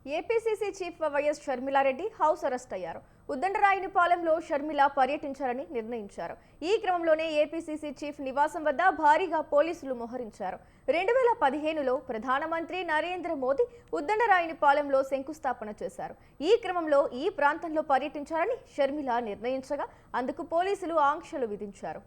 APCC chief YS Sharmila Reddy house arrest అయ్యారు. ఉద్దండరాయునిపాలెంలో షర్మిల పర్యటించారని నిర్ణయించారు. ఈ క్రమంలోనే ఏపీసీసీ చీఫ్ నివాసం వద్ద భారీగా పోలీసులు మోహరించారు. 2015లో ప్రధానమంత్రి నరేంద్ర మోదీ ఉద్దండరాయునిపాలెంలో శంకుస్థాపన చేశారు. ఈ క్రమంలో ఈ ప్రాంతంలో పర్యటించారని షర్మిల నిర్ణయించగా అందుకు పోలీసులు ఆంక్షలు విధించారు.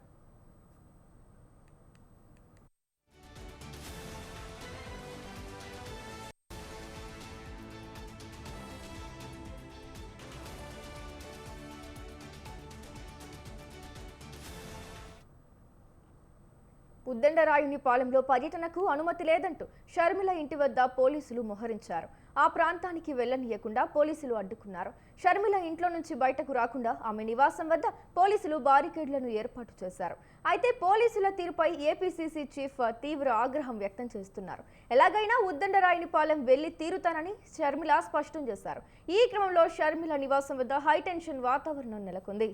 ఉద్దండరాయునిపాలెంలో పర్యటనకు అనుమతి లేదంటూ షర్మిల ఇంటి వద్ద పోలీసులు మోహరించారు. ఆ ప్రాంతానికి వెళ్లనీయకుండా పోలీసులు అడ్డుకున్నారు. షర్మిల ఇంట్లో నుంచి బయటకు రాకుండా ఆమె నివాసం వద్ద పోలీసులు బారికేడ్లను ఏర్పాటు చేశారు. అయితే పోలీసుల తీరుపై ఏపీసీసీ చీఫ్ తీవ్ర ఆగ్రహం వ్యక్తం చేస్తున్నారు. ఎలాగైనా ఉద్దండరాయునిపాలెం వెళ్లి తీరుతానని షర్మిల స్పష్టం చేశారు. ఈ క్రమంలో షర్మిల నివాసం వద్ద హైటెన్షన్ వాతావరణం నెలకొంది.